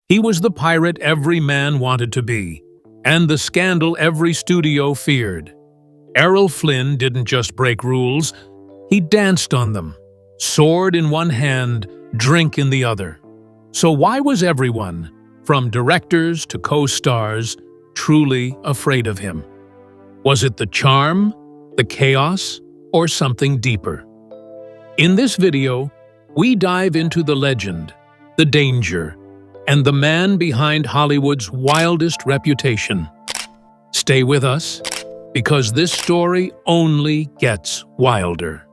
He was the pirate every man wanted to be, and the scandal every studio feared. Errol Flynn didn't just break rules, he danced on them. Sword in one hand, drink in the other. So why was everyone, from directors to co-stars, truly afraid of him? Was it the charm, the chaos, or something deeper? In this video, we dive into the legend, the danger, and the man behind Hollywood's wildest reputation. Stay with us, because this story only gets wilder.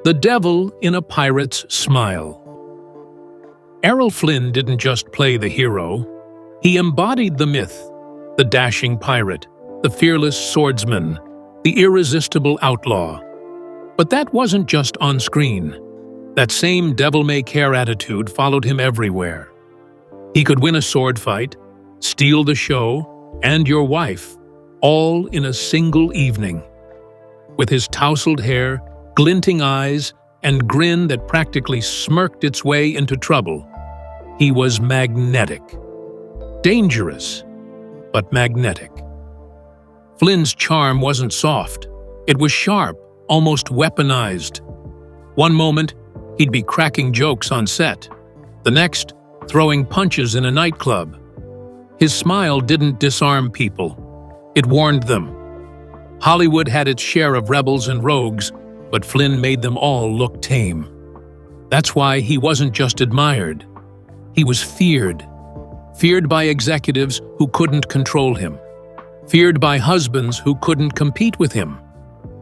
The devil in a pirate's smile. Errol Flynn didn't just play the hero, he embodied the myth, the dashing pirate, the fearless swordsman, the irresistible outlaw. But that wasn't just on screen. That same devil-may-care attitude followed him everywhere. He could win a sword fight, steal the show, and your wife, all in a single evening. With his tousled hair, glinting eyes, and grin that practically smirked its way into trouble, he was magnetic. Dangerous, but magnetic. Flynn's charm wasn't soft. It was sharp, almost weaponized. One moment, he'd be cracking jokes on set. The next, throwing punches in a nightclub. His smile didn't disarm people. It warned them. Hollywood had its share of rebels and rogues, but Flynn made them all look tame. That's why he wasn't just admired. He was feared. Feared by executives who couldn't control him. Feared by husbands who couldn't compete with him.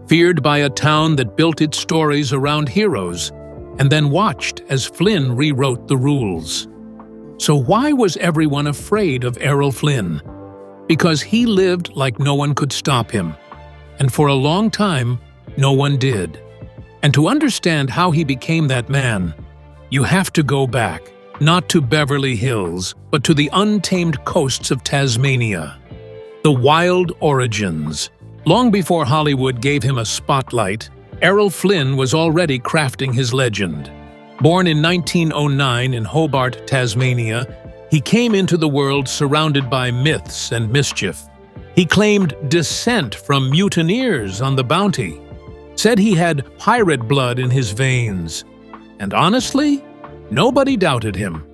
Feared by a town that built its stories around heroes, and then watched as Flynn rewrote the rules. So why was everyone afraid of Errol Flynn? Because he lived like no one could stop him. And for a long time, no one did. And to understand how he became that man, you have to go back, not to Beverly Hills, but to the untamed coasts of Tasmania. The wild origins. Long before Hollywood gave him a spotlight, Errol Flynn was already crafting his legend. Born in 1909 in Hobart, Tasmania, he came into the world surrounded by myths and mischief. He claimed descent from mutineers on the Bounty, said he had pirate blood in his veins. And honestly, nobody doubted him.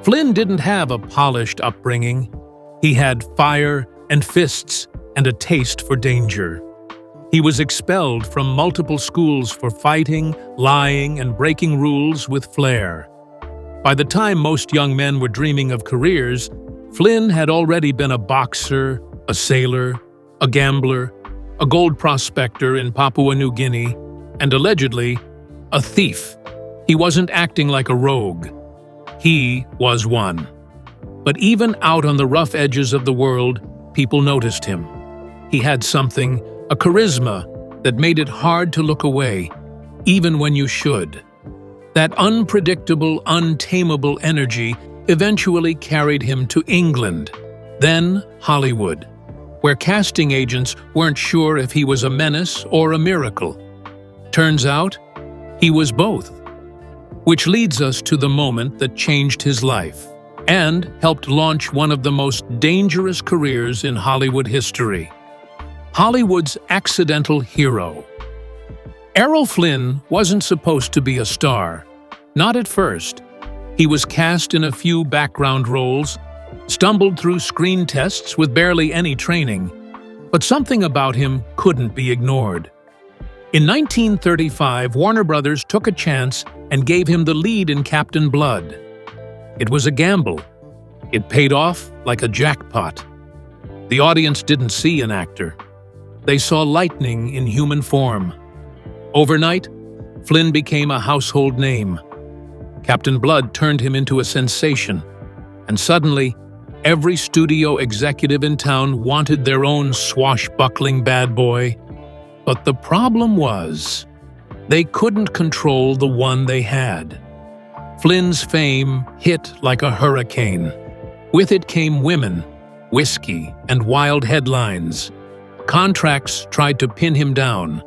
Flynn didn't have a polished upbringing. He had fire and fists and a taste for danger. He was expelled from multiple schools for fighting, lying, and breaking rules with flair. By the time most young men were dreaming of careers, Flynn had already been a boxer, a sailor, a gambler, a gold prospector in Papua New Guinea, and allegedly, a thief. He wasn't acting like a rogue. He was one. But even out on the rough edges of the world, people noticed him. He had something, a charisma, that made it hard to look away, even when you should. That unpredictable, untamable energy eventually carried him to England, then Hollywood, where casting agents weren't sure if he was a menace or a miracle. Turns out, he was both. Which leads us to the moment that changed his life and helped launch one of the most dangerous careers in Hollywood history. Hollywood's accidental hero. Errol Flynn wasn't supposed to be a star. Not at first. He was cast in a few background roles, stumbled through screen tests with barely any training, but something about him couldn't be ignored. In 1935, Warner Brothers took a chance and gave him the lead in Captain Blood. It was a gamble. It paid off like a jackpot. The audience didn't see an actor. They saw lightning in human form. Overnight, Flynn became a household name. Captain Blood turned him into a sensation, and suddenly, every studio executive in town wanted their own swashbuckling bad boy. But the problem was, they couldn't control the one they had. Flynn's fame hit like a hurricane. With it came women, whiskey, and wild headlines. Contracts tried to pin him down.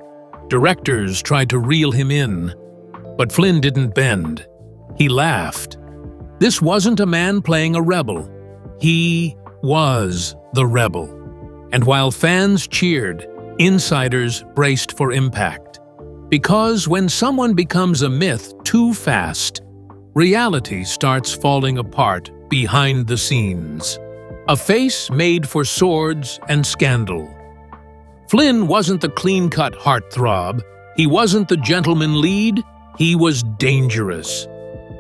Directors tried to reel him in. But Flynn didn't bend. He laughed. This wasn't a man playing a rebel. He was the rebel. And while fans cheered, insiders braced for impact. Because when someone becomes a myth too fast, reality starts falling apart behind the scenes. A face made for swords and scandal. Flynn wasn't the clean-cut heartthrob. He wasn't the gentleman lead. He was dangerous.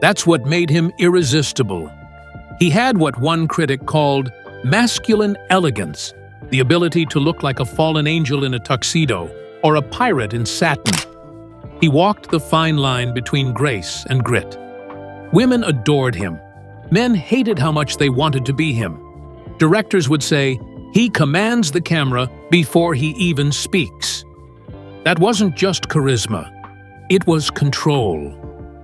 That's what made him irresistible. He had what one critic called masculine elegance, the ability to look like a fallen angel in a tuxedo or a pirate in satin. He walked the fine line between grace and grit. Women adored him. Men hated how much they wanted to be him. Directors would say, "He commands the camera before he even speaks." That wasn't just charisma. It was control.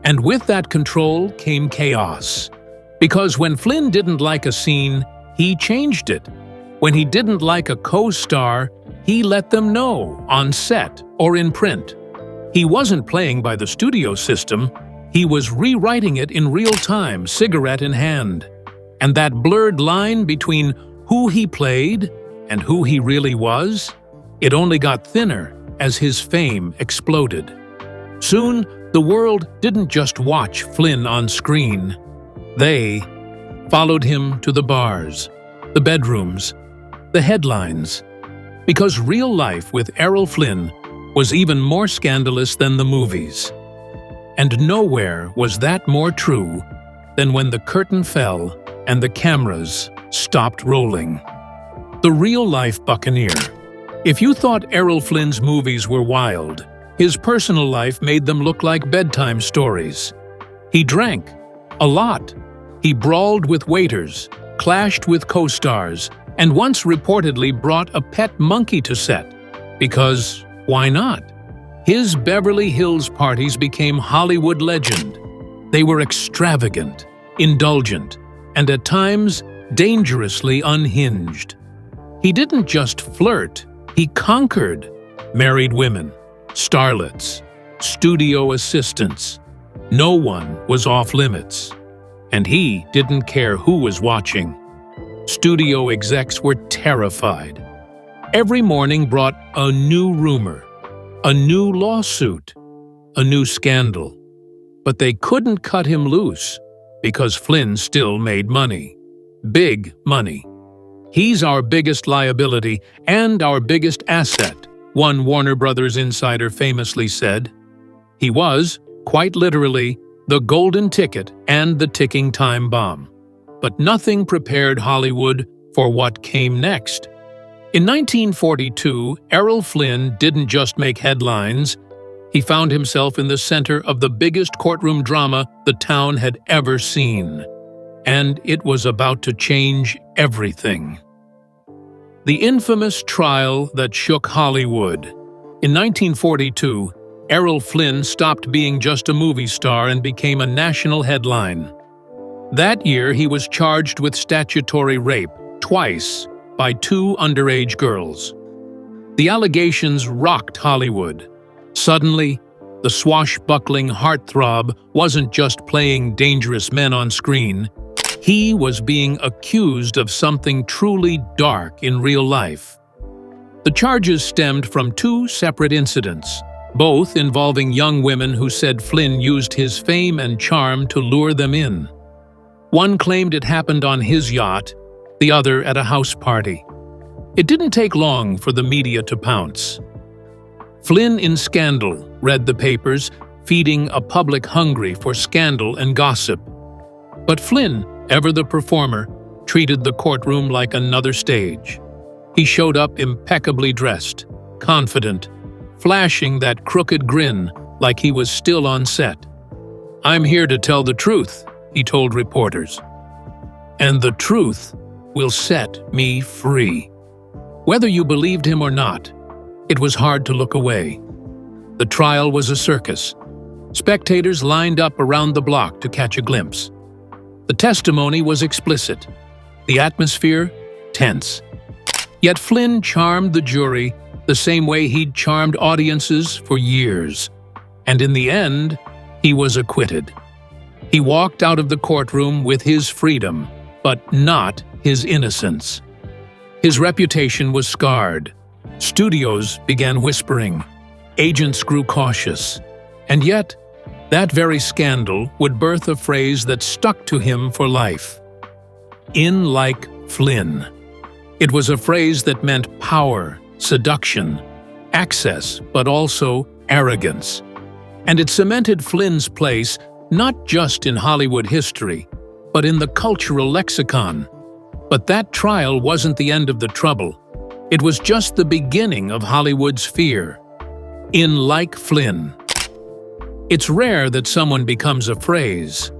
And with that control came chaos. Because when Flynn didn't like a scene, he changed it. When he didn't like a co-star, he let them know on set or in print. He wasn't playing by the studio system. He was rewriting it in real time, cigarette in hand. And that blurred line between who he played and who he really was, it only got thinner as his fame exploded. Soon, the world didn't just watch Flynn on screen. They followed him to the bars, the bedrooms, the headlines. Because real life with Errol Flynn was even more scandalous than the movies. And nowhere was that more true than when the curtain fell and the cameras stopped rolling. The real-life buccaneer. If you thought Errol Flynn's movies were wild, his personal life made them look like bedtime stories. He drank a lot. He brawled with waiters, clashed with co-stars, and once reportedly brought a pet monkey to set. Because why not? His Beverly Hills parties became Hollywood legend. They were extravagant, indulgent, and at times dangerously unhinged. He didn't just flirt, he conquered. Married women, starlets, studio assistants. No one was off limits. And he didn't care who was watching. Studio execs were terrified. Every morning brought a new rumor, a new lawsuit, a new scandal. But they couldn't cut him loose because Flynn still made money. Big money. "He's our biggest liability and our biggest asset," one Warner Brothers insider famously said. He was, quite literally, the golden ticket and the ticking time bomb. But nothing prepared Hollywood for what came next. In 1942, Errol Flynn didn't just make headlines. He found himself in the center of the biggest courtroom drama the town had ever seen. And it was about to change everything. The infamous trial that shook Hollywood. In 1942, Errol Flynn stopped being just a movie star and became a national headline. That year, he was charged with statutory rape, twice, by 2 underage girls. The allegations rocked Hollywood. Suddenly, the swashbuckling heartthrob wasn't just playing dangerous men on screen. He was being accused of something truly dark in real life. The charges stemmed from 2 separate incidents, both involving young women who said Flynn used his fame and charm to lure them in. One claimed it happened on his yacht, the other at a house party. It didn't take long for the media to pounce. "Flynn in scandal," read the papers, feeding a public hungry for scandal and gossip. But Flynn, ever the performer, treated the courtroom like another stage. He showed up impeccably dressed, confident, flashing that crooked grin like he was still on set. "I'm here to tell the truth," he told reporters. "And the truth will set me free." Whether you believed him or not, it was hard to look away. The trial was a circus. Spectators lined up around the block to catch a glimpse. The testimony was explicit. The atmosphere, tense. Yet Flynn charmed the jury the same way he'd charmed audiences for years. And in the end, he was acquitted. He walked out of the courtroom with his freedom, but not his innocence. His reputation was scarred. Studios began whispering. Agents grew cautious. And yet, that very scandal would birth a phrase that stuck to him for life. In like Flynn. It was a phrase that meant power, seduction, access, but also arrogance. And it cemented Flynn's place not just in Hollywood history, but in the cultural lexicon. But that trial wasn't the end of the trouble. It was just the beginning of Hollywood's fear. In like Flynn. It's rare that someone becomes a phrase,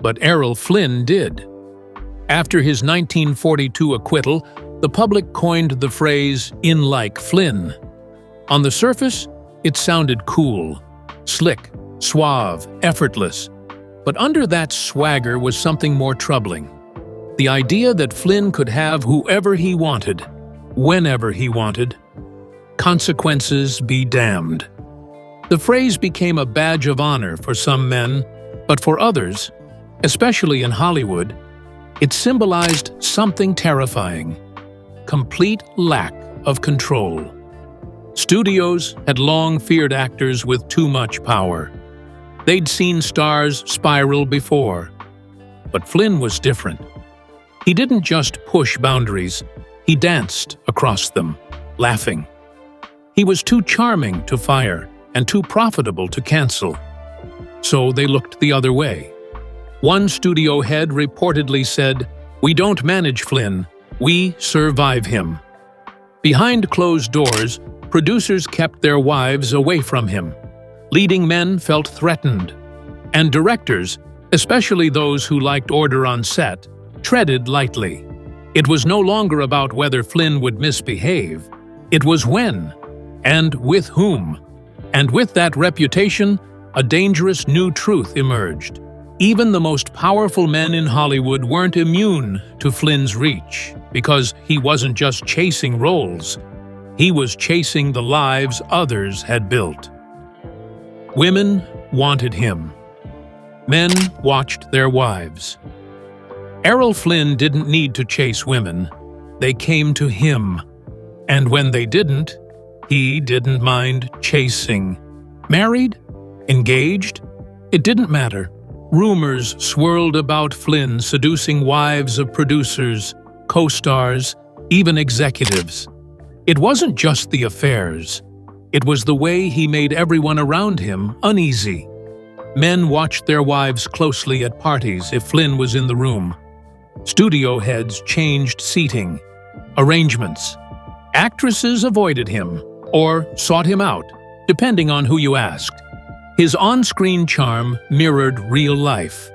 but Errol Flynn did. After his 1942 acquittal, the public coined the phrase, "in like Flynn." On the surface, it sounded cool, slick, suave, effortless. But under that swagger was something more troubling. The idea that Flynn could have whoever he wanted, whenever he wanted. Consequences be damned. The phrase became a badge of honor for some men, but for others, especially in Hollywood, it symbolized something terrifying: complete lack of control. Studios had long feared actors with too much power. They'd seen stars spiral before. But Flynn was different. He didn't just push boundaries, he danced across them, laughing. He was too charming to fire and too profitable to cancel. So they looked the other way. One studio head reportedly said, "We don't manage Flynn, we survive him." Behind closed doors, producers kept their wives away from him. Leading men felt threatened. And directors, especially those who liked order on set, treaded lightly. It was no longer about whether Flynn would misbehave. It was when, and with whom. And with that reputation, a dangerous new truth emerged. Even the most powerful men in Hollywood weren't immune to Flynn's reach, because he wasn't just chasing roles. He was chasing the lives others had built. Women wanted him. Men watched their wives. Errol Flynn didn't need to chase women. They came to him. And when they didn't, he didn't mind chasing. Married? Engaged? It didn't matter. Rumors swirled about Flynn seducing wives of producers, co-stars, even executives. It wasn't just the affairs. It was the way he made everyone around him uneasy. Men watched their wives closely at parties if Flynn was in the room. Studio heads changed seating, arrangements. Actresses avoided him or sought him out, depending on who you asked. His on-screen charm mirrored real life.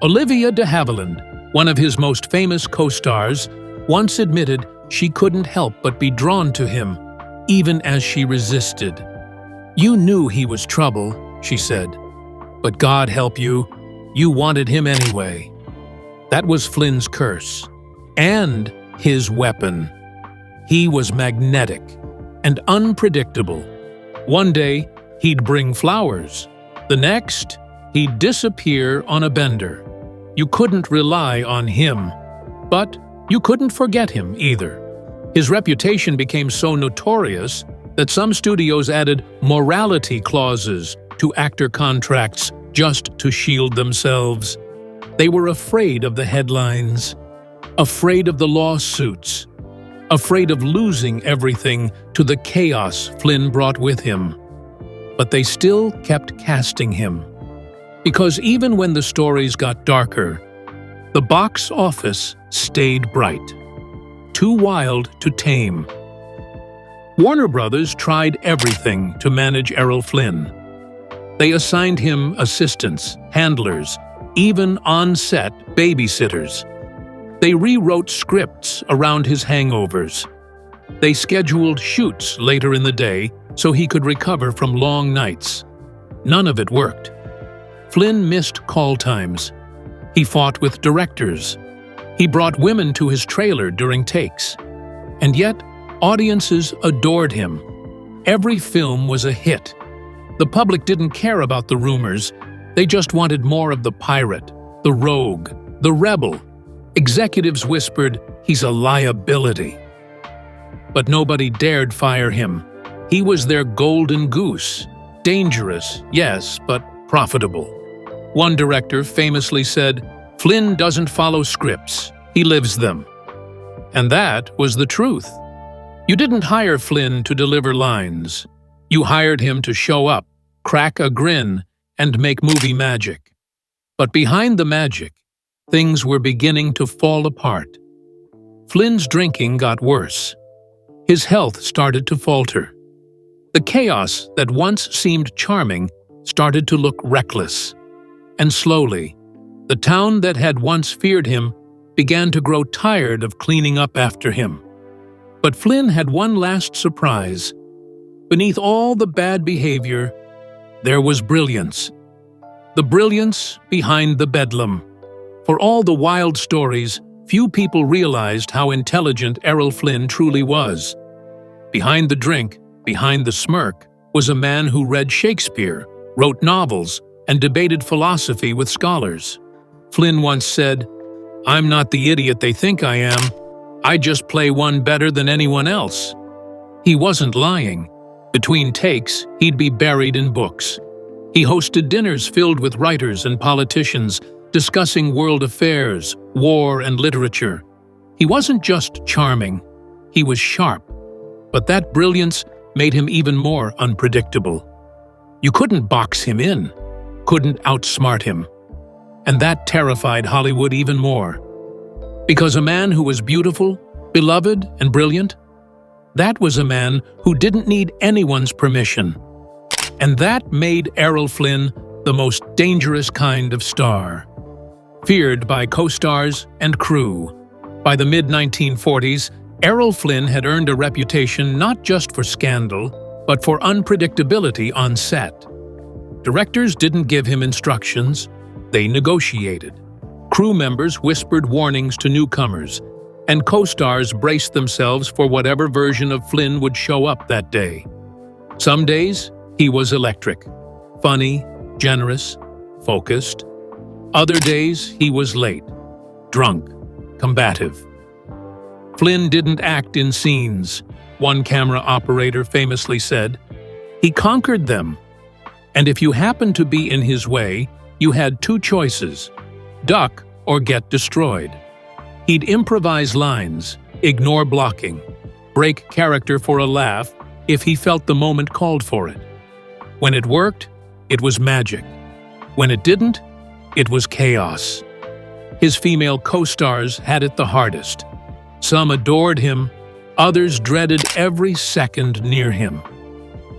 Olivia de Havilland, one of his most famous co-stars, once admitted she couldn't help but be drawn to him, even as she resisted. "You knew he was trouble," she said. "But God help you, you wanted him anyway." That was Flynn's curse, and his weapon. He was magnetic and unpredictable. One day, he'd bring flowers. The next, he'd disappear on a bender. You couldn't rely on him, but you couldn't forget him either. His reputation became so notorious that some studios added morality clauses to actor contracts just to shield themselves. They were afraid of the headlines, afraid of the lawsuits, afraid of losing everything to the chaos Flynn brought with him. But they still kept casting him. Because even when the stories got darker, the box office stayed bright. Too wild to tame. Warner Brothers tried everything to manage Errol Flynn. They assigned him assistants, handlers, even on-set babysitters. They rewrote scripts around his hangovers. They scheduled shoots later in the day so he could recover from long nights. None of it worked. Flynn missed call times. He fought with directors. He brought women to his trailer during takes. And yet, audiences adored him. Every film was a hit. The public didn't care about the rumors. They just wanted more of the pirate, the rogue, the rebel. Executives whispered, "He's a liability." But nobody dared fire him. He was their golden goose. Dangerous, yes, but profitable. One director famously said, "Flynn doesn't follow scripts, he lives them." And that was the truth. You didn't hire Flynn to deliver lines. You hired him to show up, crack a grin, and make movie magic. But behind the magic, things were beginning to fall apart. Flynn's drinking got worse. His health started to falter. The chaos that once seemed charming started to look reckless. And slowly, the town that had once feared him began to grow tired of cleaning up after him. But Flynn had one last surprise. Beneath all the bad behavior, there was brilliance. The brilliance behind the bedlam. For all the wild stories, few people realized how intelligent Errol Flynn truly was. Behind the drink, behind the smirk, was a man who read Shakespeare, wrote novels, and debated philosophy with scholars. Flynn once said, "I'm not the idiot they think I am. I just play one better than anyone else." He wasn't lying. Between takes, he'd be buried in books. He hosted dinners filled with writers and politicians, discussing world affairs, war, and literature. He wasn't just charming, he was sharp. But that brilliance made him even more unpredictable. You couldn't box him in, couldn't outsmart him. And that terrified Hollywood even more. Because a man who was beautiful, beloved, and brilliant, that was a man who didn't need anyone's permission. And that made Errol Flynn the most dangerous kind of star. Feared by co-stars and crew. By the mid-1940s, Errol Flynn had earned a reputation not just for scandal, but for unpredictability on set. Directors didn't give him instructions, they negotiated. Crew members whispered warnings to newcomers, and co-stars braced themselves for whatever version of Flynn would show up that day. Some days, he was electric, funny, generous, focused. Other days, he was late, drunk, combative. Flynn didn't act in scenes, one camera operator famously said. He conquered them. And if you happened to be in his way, you had two choices: duck or get destroyed. He'd improvise lines, ignore blocking, break character for a laugh if he felt the moment called for it. When it worked, it was magic. When it didn't, it was chaos. His female co-stars had it the hardest. Some adored him, others dreaded every second near him.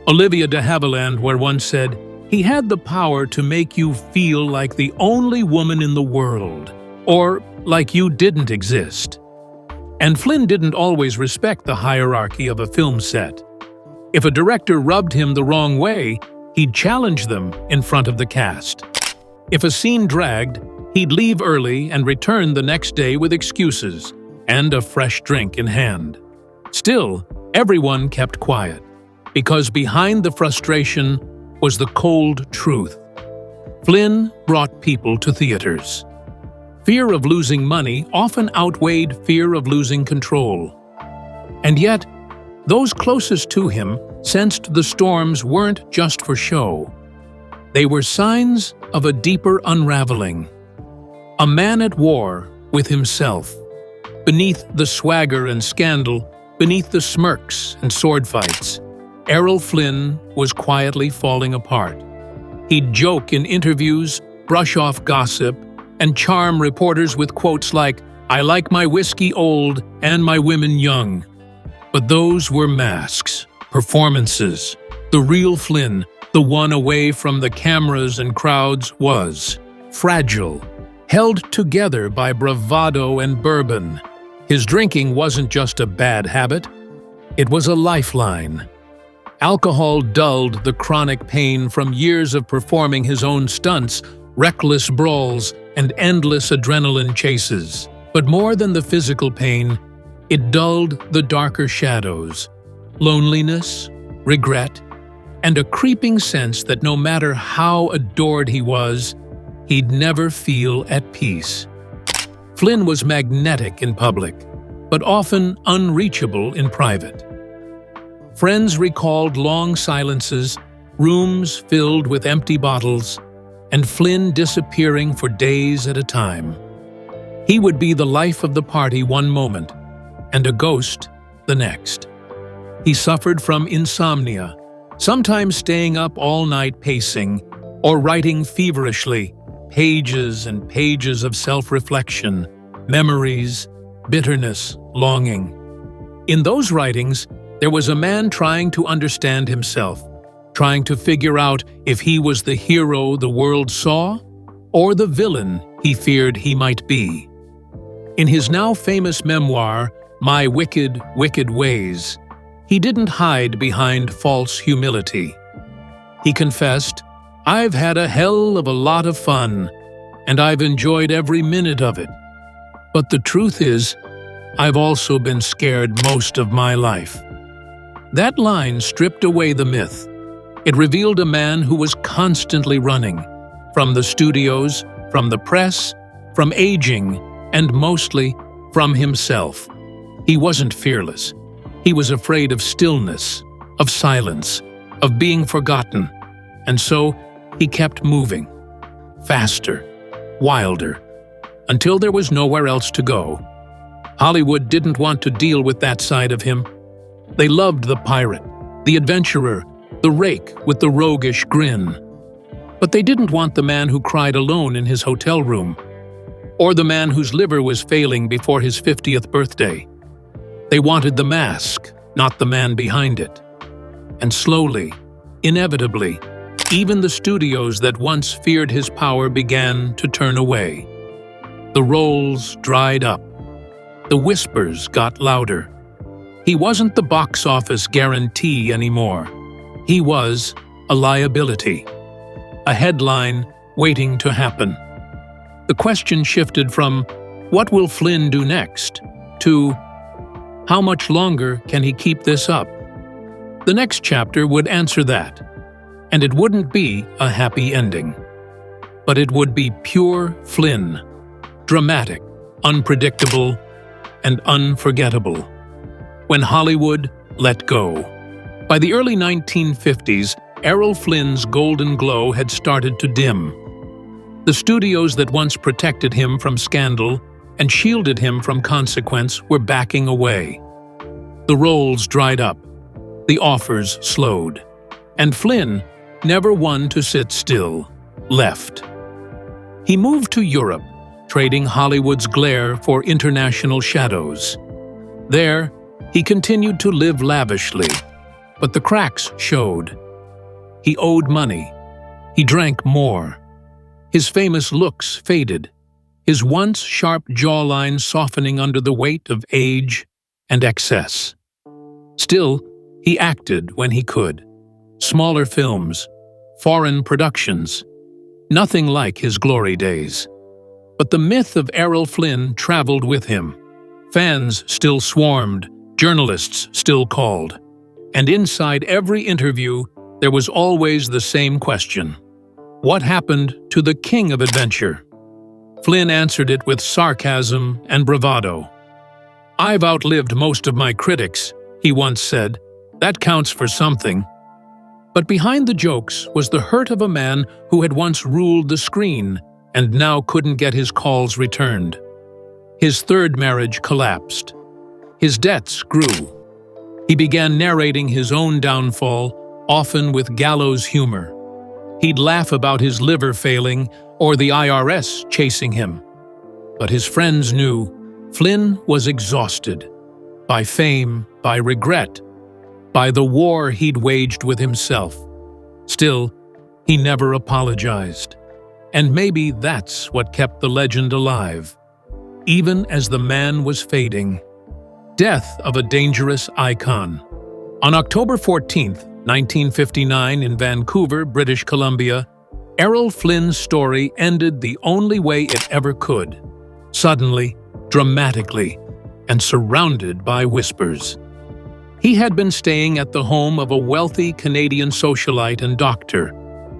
Olivia de Havilland once said, "He had the power to make you feel like the only woman in the world, or like you didn't exist." And Flynn didn't always respect the hierarchy of a film set. If a director rubbed him the wrong way, he'd challenge them in front of the cast. If a scene dragged, he'd leave early and return the next day with excuses and a fresh drink in hand. Still, everyone kept quiet, because behind the frustration was the cold truth. Flynn brought people to theaters. Fear of losing money often outweighed fear of losing control. And yet, those closest to him sensed the storms weren't just for show. They were signs of a deeper unraveling. A man at war with himself. Beneath the swagger and scandal, beneath the smirks and sword fights, Errol Flynn was quietly falling apart. He'd joke in interviews, brush off gossip, and charm reporters with quotes like, "I like my whiskey old and my women young." But those were masks, performances. The real Flynn, the one away from the cameras and crowds, was fragile, held together by bravado and bourbon. His drinking wasn't just a bad habit, it was a lifeline. Alcohol dulled the chronic pain from years of performing his own stunts, reckless brawls, and endless adrenaline chases. But more than the physical pain, it dulled the darker shadows: loneliness, regret, and a creeping sense that no matter how adored he was, he'd never feel at peace. Flynn was magnetic in public, but often unreachable in private. Friends recalled long silences, rooms filled with empty bottles, and Flynn disappearing for days at a time. He would be the life of the party one moment, and a ghost the next. He suffered from insomnia, sometimes staying up all night pacing, or writing feverishly, pages and pages of self-reflection, memories, bitterness, longing. In those writings, there was a man trying to understand himself, trying to figure out if he was the hero the world saw or the villain he feared he might be. In his now famous memoir, My Wicked, Wicked Ways, he didn't hide behind false humility. He confessed, "I've had a hell of a lot of fun, and I've enjoyed every minute of it. But the truth is, I've also been scared most of my life." That line stripped away the myth. It revealed a man who was constantly running, from the studios, from the press, from aging, and mostly from himself. He wasn't fearless. He was afraid of stillness, of silence, of being forgotten. And so he kept moving, faster, wilder, until there was nowhere else to go. Hollywood didn't want to deal with that side of him. They loved the pirate, the adventurer, the rake with the roguish grin. But they didn't want the man who cried alone in his hotel room, or the man whose liver was failing before his 50th birthday. They wanted the mask, not the man behind it. And slowly, inevitably, even the studios that once feared his power began to turn away. The roles dried up. The whispers got louder. He wasn't the box office guarantee anymore. He was a liability, a headline waiting to happen. The question shifted from, "What will Flynn do next?" to, "How much longer can he keep this up?" The next chapter would answer that, and it wouldn't be a happy ending. But it would be pure Flynn, dramatic, unpredictable, and unforgettable. When Hollywood let go. By the early 1950s, Errol Flynn's golden glow had started to dim. The studios that once protected him from scandal and shielded him from consequence were backing away. The roles dried up, the offers slowed, and Flynn, never one to sit still, left. He moved to Europe, trading Hollywood's glare for international shadows. There, he continued to live lavishly, but the cracks showed. He owed money. He drank more. His famous looks faded, his once sharp jawline softening under the weight of age and excess. Still, he acted when he could. Smaller films, foreign productions, nothing like his glory days. But the myth of Errol Flynn traveled with him. Fans still swarmed, journalists still called. And inside every interview, there was always the same question. What happened to the king of adventure? Flynn answered it with sarcasm and bravado. "I've outlived most of my critics," he once said. "That counts for something." But behind the jokes was the hurt of a man who had once ruled the screen and now couldn't get his calls returned. His third marriage collapsed. His debts grew. He began narrating his own downfall, often with gallows humor. He'd laugh about his liver failing or the IRS chasing him. But his friends knew Flynn was exhausted by fame, by regret, by the war he'd waged with himself. Still, he never apologized. And maybe that's what kept the legend alive. Even as the man was fading. Death of a dangerous icon. On October 14, 1959, in Vancouver, British Columbia, Errol Flynn's story ended the only way it ever could. Suddenly, dramatically, and surrounded by whispers. He had been staying at the home of a wealthy Canadian socialite and doctor,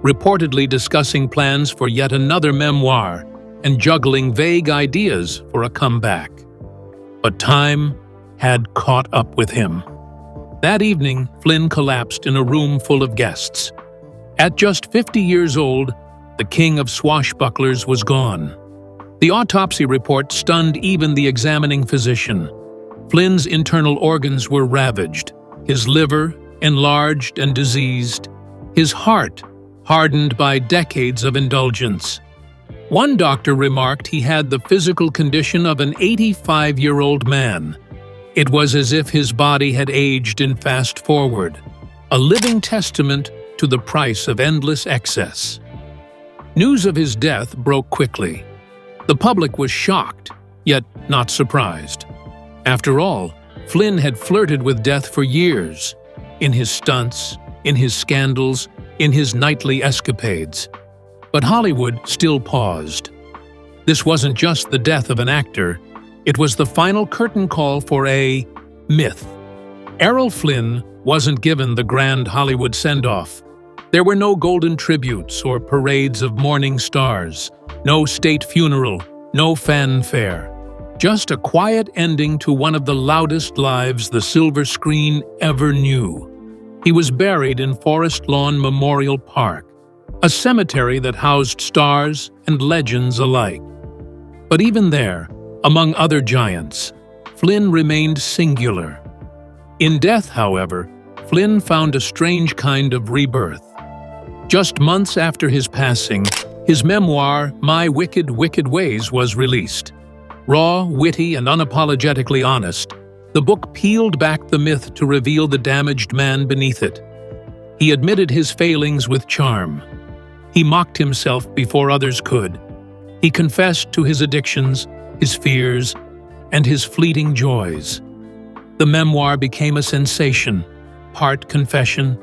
reportedly discussing plans for yet another memoir and juggling vague ideas for a comeback. But time had caught up with him. That evening, Flynn collapsed in a room full of guests. At just 50 years old, the king of swashbucklers was gone. The autopsy report stunned even the examining physician. Flynn's internal organs were ravaged, his liver enlarged and diseased, his heart hardened by decades of indulgence. One doctor remarked he had the physical condition of an 85-year-old man. It was as if his body had aged in fast forward, a living testament to the price of endless excess. News of his death broke quickly. The public was shocked, yet not surprised. After all, Flynn had flirted with death for years, in his stunts, in his scandals, in his nightly escapades. But Hollywood still paused. This wasn't just the death of an actor, it was the final curtain call for a myth. Errol Flynn wasn't given the grand Hollywood send-off. There were no golden tributes or parades of mourning stars, no state funeral, no fanfare. Just a quiet ending to one of the loudest lives the silver screen ever knew. He was buried in Forest Lawn Memorial Park, a cemetery that housed stars and legends alike. But even there, among other giants, Flynn remained singular. In death, however, Flynn found a strange kind of rebirth. Just months after his passing, his memoir, My Wicked, Wicked Ways, was released. Raw, witty, and unapologetically honest, the book peeled back the myth to reveal the damaged man beneath it. He admitted his failings with charm. He mocked himself before others could. He confessed to his addictions, his fears, and his fleeting joys. The memoir became a sensation, part confession,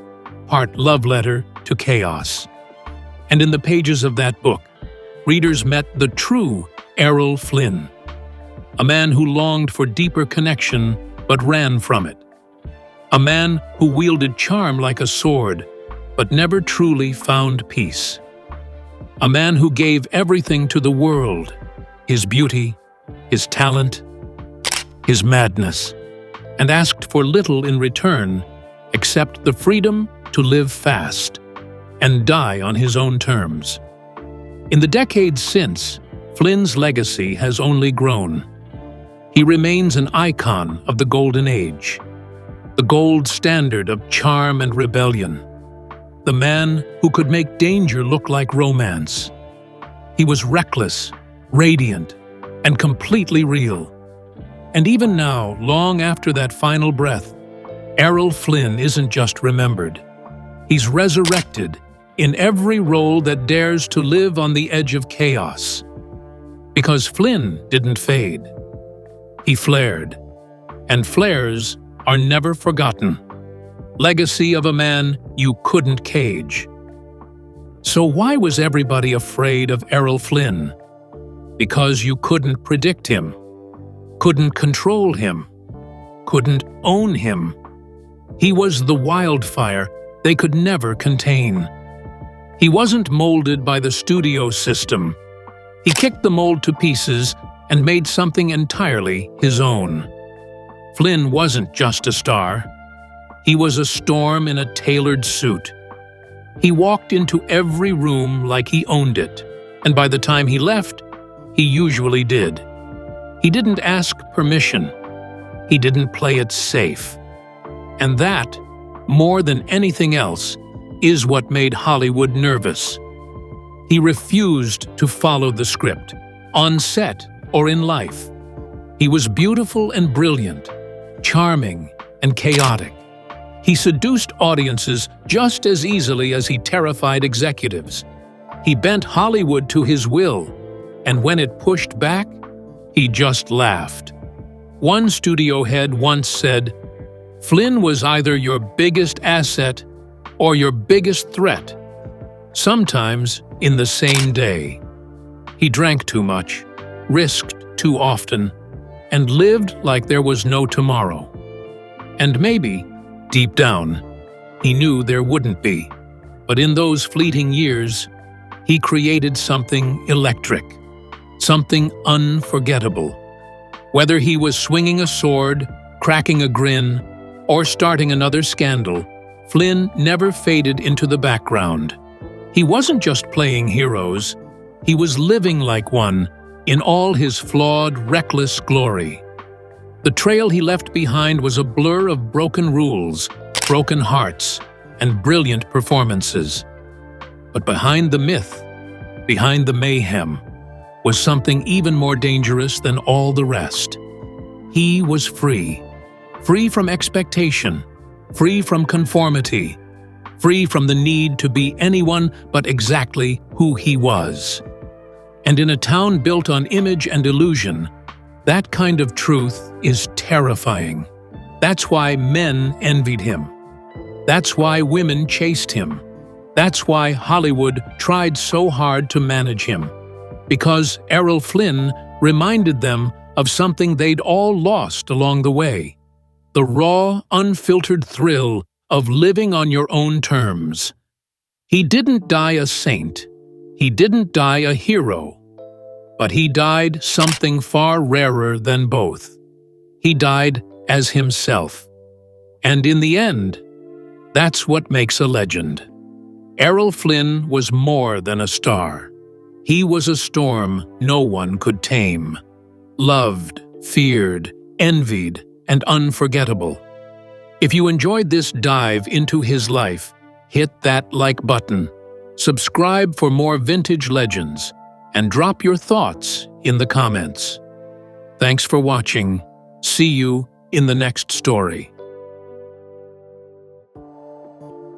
part love letter to chaos. And in the pages of that book, readers met the true Errol Flynn, a man who longed for deeper connection but ran from it. A man who wielded charm like a sword but never truly found peace. A man who gave everything to the world, his beauty, his talent, his madness, and asked for little in return except the freedom to live fast and die on his own terms. In the decades since, Flynn's legacy has only grown. He remains an icon of the Golden Age, the gold standard of charm and rebellion, the man who could make danger look like romance. He was reckless, radiant, and completely real. And even now, long after that final breath, Errol Flynn isn't just remembered. He's resurrected in every role that dares to live on the edge of chaos. Because Flynn didn't fade. He flared, and flares are never forgotten. Legacy of a man you couldn't cage. So why was everybody afraid of Errol Flynn? Because you couldn't predict him, couldn't control him, couldn't own him. He was the wildfire they could never contain. He wasn't molded by the studio system. He kicked the mold to pieces and made something entirely his own. Flynn wasn't just a star. He was a storm in a tailored suit. He walked into every room like he owned it, and by the time he left, he usually did. He didn't ask permission. He didn't play it safe. And that, more than anything else, is what made Hollywood nervous. He refused to follow the script, on set or in life. He was beautiful and brilliant, charming and chaotic. He seduced audiences just as easily as he terrified executives. He bent Hollywood to his will, and when it pushed back, he just laughed. One studio head once said, "Flynn was either your biggest asset or your biggest threat, sometimes in the same day." He drank too much, risked too often, and lived like there was no tomorrow. And maybe Deep down, he knew there wouldn't be. But in those fleeting years, he created something electric, something unforgettable. Whether he was swinging a sword, cracking a grin, or starting another scandal, Flynn never faded into the background. He wasn't just playing heroes, he was living like one, in all his flawed, reckless glory. The trail he left behind was a blur of broken rules, broken hearts, and brilliant performances. But behind the myth, behind the mayhem, was something even more dangerous than all the rest. He was free. Free from expectation, free from conformity, free from the need to be anyone but exactly who he was. And in a town built on image and illusion, that kind of truth is terrifying. That's why men envied him. That's why women chased him. That's why Hollywood tried so hard to manage him. Because Errol Flynn reminded them of something they'd all lost along the way. The raw, unfiltered thrill of living on your own terms. He didn't die a saint. He didn't die a hero. But he died something far rarer than both. He died as himself. And in the end, that's what makes a legend. Errol Flynn was more than a star. He was a storm no one could tame. Loved, feared, envied, and unforgettable. If you enjoyed this dive into his life, hit that like button, subscribe for more vintage legends, and drop your thoughts in the comments. Thanks for watching. See you in the next story.